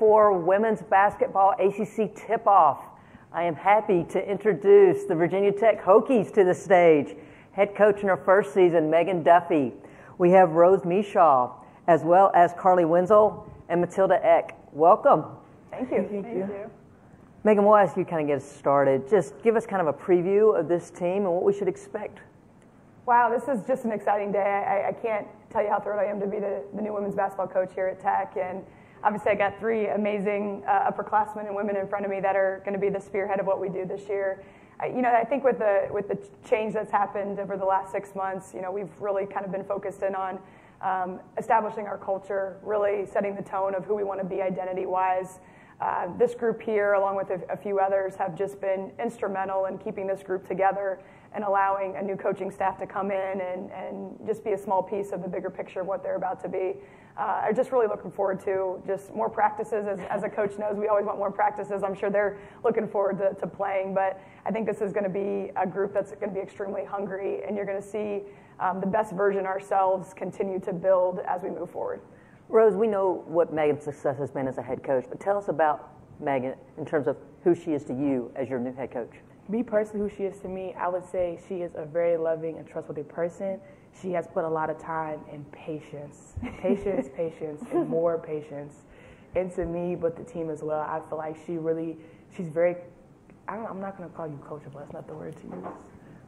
for women's basketball ACC tip-off. I am happy to introduce the Virginia Tech Hokies to the stage. Head coach in her first season, Megan Duffy. We have Rose Mishaw, as well as Carly Wenzel and Matilda Eck. Welcome. Thank you. Thank you. Megan, we'll ask you to kind of get us started. Just give us kind of a preview of this team and what we should expect. Wow, this is just an exciting day. I can't tell you how thrilled I am to be the new women's basketball coach here at Tech. And obviously I got three amazing upperclassmen and women in front of me that are going to be the spearhead of what we do this year. I think with the change that's happened over the last 6 months, we've really kind of been focused in on establishing our culture, really setting the tone of who we want to be identity-wise. This group here, along with a few others, have just been instrumental in keeping this group together and allowing a new coaching staff to come in and just be a small piece of the bigger picture of what they're about to be. I'm just really looking forward to just more practices. As a coach knows, we always want more practices. I'm sure they're looking forward to playing, but I think this is going to be a group that's going to be extremely hungry, and you're going to see the best version of ourselves continue to build as we move forward. Rose, we know what Megan's success has been as a head coach, but tell us about Megan in terms of who she is to you as your new head coach. Me personally, who she is to me, I would say she is a very loving and trustworthy person. She has put a lot of time and patience, and more patience into me, but the team as well. I feel like she's very, I'm not going to call you coachable, that's not the word to use.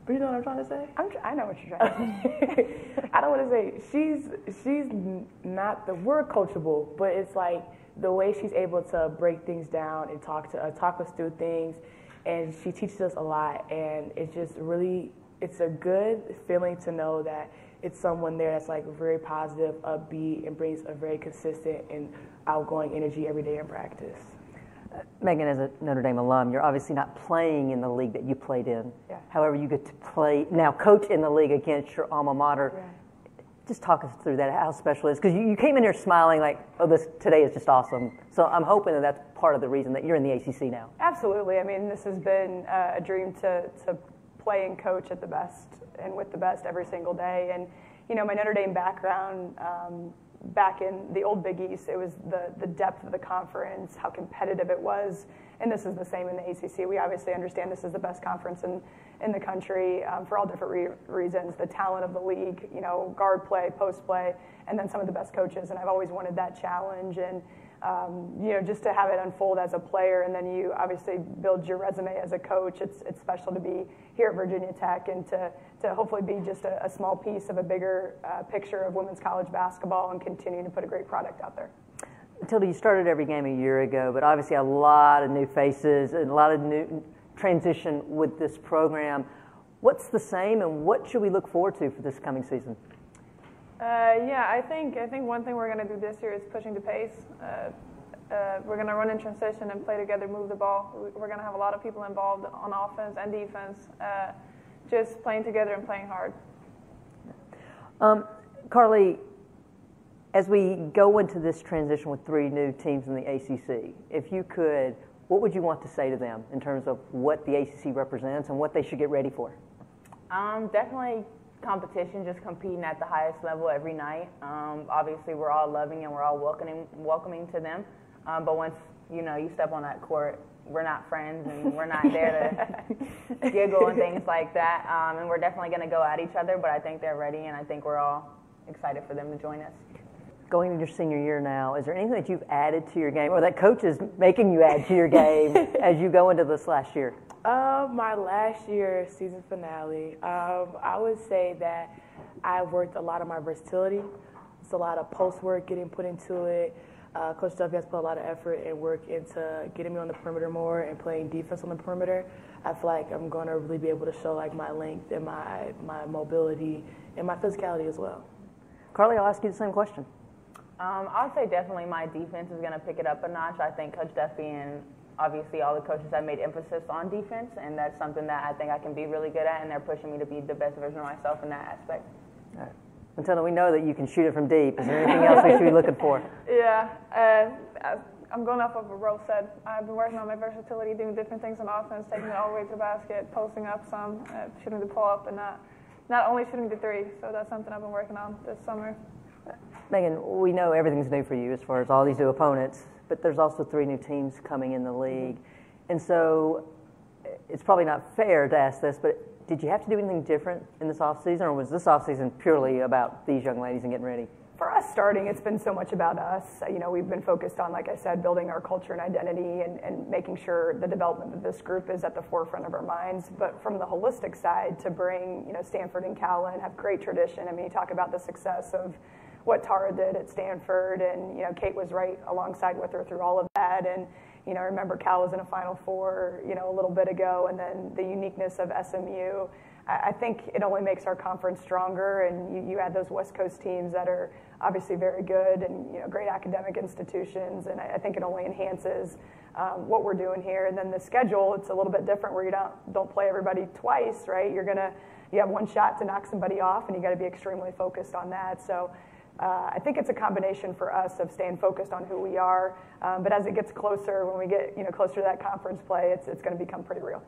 But you know what I'm trying to say? I know what you're trying to say. I don't want to say she's not the word coachable, but it's like the way she's able to break things down and talk us through things, and she teaches us a lot, and it's just really, it's a good feeling to know that it's someone there that's like very positive, upbeat, and brings a very consistent and outgoing energy every day in practice. Megan, as a Notre Dame alum, you're obviously not playing in the league that you played in. Yeah. However, you get to coach in the league against your alma mater. Yeah. Just talk us through that, how special it is. Because you came in here smiling like, oh, today is just awesome. So I'm hoping that that's part of the reason that you're in the ACC now. Absolutely. I mean, this has been a dream to play and coach at the best and with the best every single day. And, my Notre Dame background, back in the old Big East, it was the depth of the conference, how competitive it was, and this is the same in the ACC. We obviously understand this is the best conference in the country for all different reasons, the talent of the league, guard play, post play, and then some of the best coaches, and I've always wanted that challenge, and just to have it unfold as a player, and then you obviously build your resume as a coach. It's special to be here at Virginia Tech and to hopefully be just a small piece of a bigger picture of women's college basketball and continue to put a great product out there. Matilda, you started every game a year ago, but obviously a lot of new faces and a lot of new transition with this program. What's the same, and what should we look forward to for this coming season? I think one thing we're going to do this year is pushing the pace. We're going to run in transition and play together, move the ball. We're going to have a lot of people involved on offense and defense, just playing together and playing hard. Carly, as we go into this transition with three new teams in the ACC, if you could, what would you want to say to them in terms of what the ACC represents and what they should get ready for? Definitely competition, just competing at the highest level every night. Obviously, we're all loving and we're all welcoming to them. But once you step on that court, we're not friends and we're not there to giggle and things like that. And we're definitely going to go at each other. But I think they're ready, and I think we're all excited for them to join us. Going into your senior year now, is there anything that you've added to your game, or that coach is making you add to your game as you go into this last year? My last year season finale, I would say that I worked a lot on my versatility. It's a lot of post work getting put into it. Coach Duffy has put a lot of effort and work into getting me on the perimeter more and playing defense on the perimeter. I feel like I'm going to really be able to show like my length and my mobility and my physicality as well. Carly, I'll ask you the same question. I'll say definitely my defense is going to pick it up a notch. I think Coach Duffy and obviously all the coaches have made emphasis on defense, and that's something that I think I can be really good at, and they're pushing me to be the best version of myself in that aspect. All right. Matilda, we know that you can shoot it from deep. Is there anything else we should be looking for? Yeah, I'm going off of what Rose said. I've been working on my versatility, doing different things on offense, taking it all the way to the basket, posting up some, shooting the pull-up, and not only shooting the three. So that's something I've been working on this summer. Megan, we know everything's new for you as far as all these new opponents. but there's also 3 new teams coming in the league. And so it's probably not fair to ask this, but did you have to do anything different in this offseason, or was this offseason purely about these young ladies and getting ready? For us starting, it's been so much about us. We've been focused on, like I said, building our culture and identity and making sure the development of this group is at the forefront of our minds. But from the holistic side, to bring, Stanford and Cal in, have great tradition. I mean, you talk about the success of what Tara did at Stanford, and, Kate was right alongside with her through all of that. And, I remember Cal was in a Final Four, a little bit ago, and then the uniqueness of SMU. I think it only makes our conference stronger, and you add those West Coast teams that are obviously very good and great academic institutions, and I think it only enhances what we're doing here. And then the schedule, it's a little bit different where you don't play everybody twice, right? You have one shot to knock somebody off, and you got to be extremely focused on that. So I think it's a combination for us of staying focused on who we are, but as it gets closer, when we get closer to that conference play, it's going to become pretty real.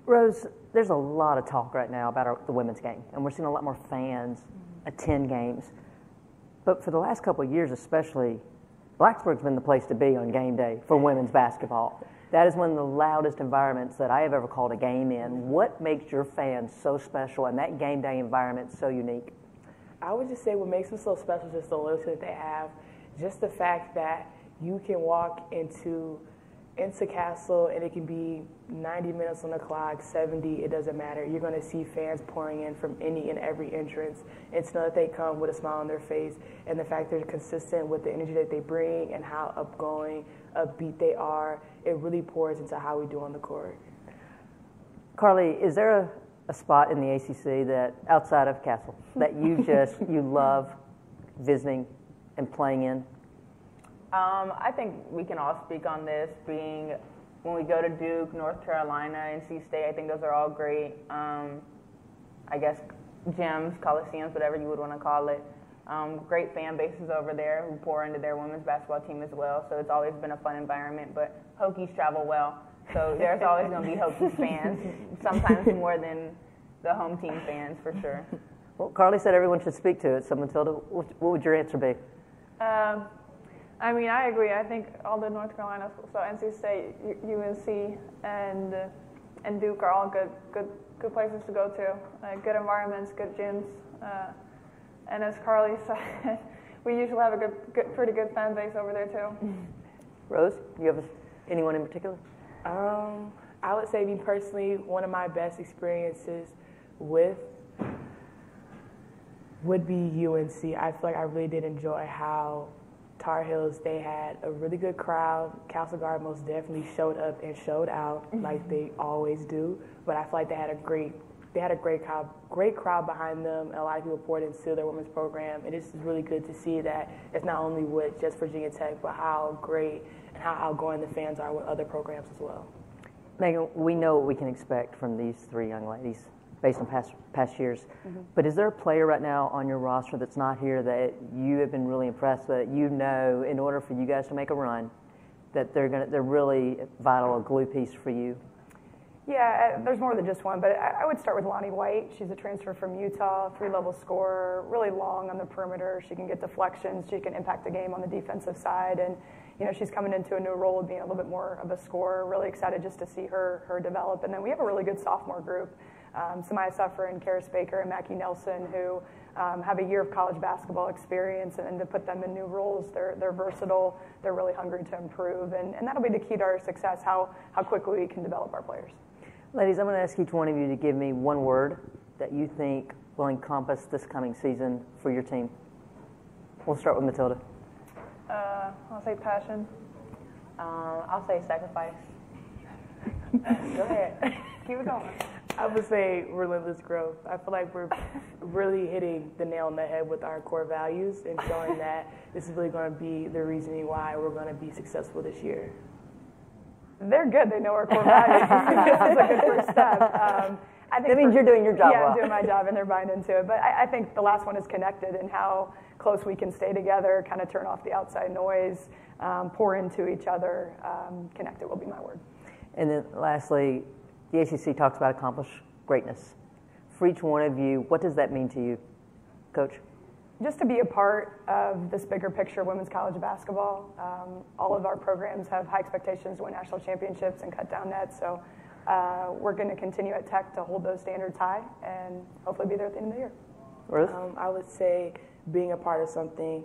Rose, there's a lot of talk right now about the women's game, and we're seeing a lot more fans attend games. But for the last couple of years especially, Blacksburg's been the place to be on game day for women's basketball. That is one of the loudest environments that I have ever called a game in. What makes your fans so special and that game day environment so unique? I would just say what makes them so special is just the loyalty that they have. Just the fact that you can walk into Castle and it can be 90 minutes on the clock, 70, it doesn't matter. You're going to see fans pouring in from any and every entrance. And to know that they come with a smile on their face, and the fact they're consistent with the energy that they bring and how upgoing, upbeat they are, it really pours into how we do on the court. Carly, is there a spot in the ACC that, outside of Castle, that you love visiting and playing in? I think we can all speak on this, being when we go to Duke, North Carolina, NC State. I think those are all great, I guess, gyms, coliseums, whatever you would want to call it. Great fan bases over there who pour into their women's basketball team as well. So it's always been a fun environment. But Hokies travel well, so there's always going to be Hokies fans, sometimes more than the home team fans, for sure. Well, Carly said everyone should speak to it. So, Matilda, what would your answer be? I mean, I agree. I think all the North Carolina schools, so NC State, UNC, and Duke are all good places to go to. Good environments, good gyms, and as Carly said, we usually have a pretty good fan base over there too. Rose, do you have anyone in particular? I would say, me personally, one of my best experiences would be UNC. I feel like I really did enjoy how Tar Heels, they had a really good crowd. Castle Guard most definitely showed up and showed out like they always do. But I feel like they had a great crowd behind them, and a lot of people poured into their women's program. And it's really good to see that it's not only with just Virginia Tech, but how great and how outgoing the fans are with other programs as well. Megan, we know what we can expect from these 3 young ladies based on past years. But is there a player right now on your roster that's not here that you have been really impressed with, that in order for you guys to make a run, that they're really vital, a glue piece for you? Yeah, there's more than just one, but I would start with Lonnie White. She's a transfer from Utah, 3-level scorer, really long on the perimeter. She can get deflections. She can impact the game on the defensive side. And, she's coming into a new role of being a little bit more of a scorer. Really excited just to see her develop. And then we have a really good sophomore group. Samaya Suffer and Karis Baker and Mackie Nelson, who have a year of college basketball experience, and to put them in new roles, they're versatile, they're really hungry to improve, and that'll be the key to our success, how quickly we can develop our players. Ladies, I'm going to ask each one of you to give me one word that you think will encompass this coming season for your team. We'll start with Matilda. I'll say passion. I'll say sacrifice. Go ahead. Keep it going. I would say relentless growth. I feel like we're really hitting the nail on the head with our core values and showing that this is really going to be the reasoning why we're going to be successful this year. They're good. They know our core values. That's a good first step. I think that means you're doing your job well. Yeah, I'm doing my job, and they're buying into it. But I think the last one is connected, and how close we can stay together, kind of turn off the outside noise, pour into each other. Connected will be my word. And then lastly, the ACC talks about accomplished greatness. For each one of you, what does that mean to you, Coach? just to be a part of this bigger picture of women's college basketball. All of our programs have high expectations to win national championships and cut down nets. So we're going to continue at Tech to hold those standards high and hopefully be there at the end of the year. I would say being a part of something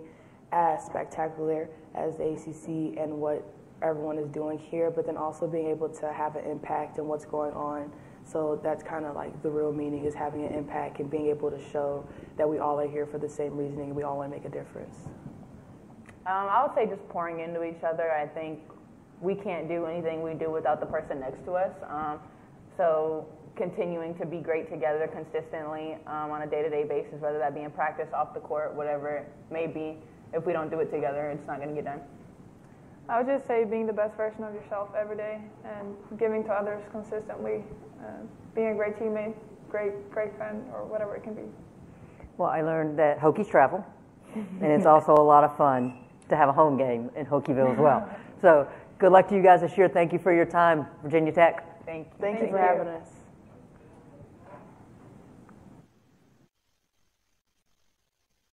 as spectacular as the ACC and what everyone is doing here, but then also being able to have an impact in what's going on. So that's kind of like the real meaning, is having an impact and being able to show that we all are here for the same reasoning and we all want to make a difference. I would say just pouring into each other. I think we can't do anything we do without the person next to us. So continuing to be great together consistently on a day-to-day basis, whether that be in practice, off the court, whatever it may be. If we don't do it together, it's not going to get done. I would just say being the best version of yourself every day and giving to others consistently, being a great teammate, great friend, or whatever it can be. Well, I learned that Hokies travel, and it's also a lot of fun to have a home game in Hokieville as well. So good luck to you guys this year. Thank you for your time, Virginia Tech. Thank you. Thank you for having us.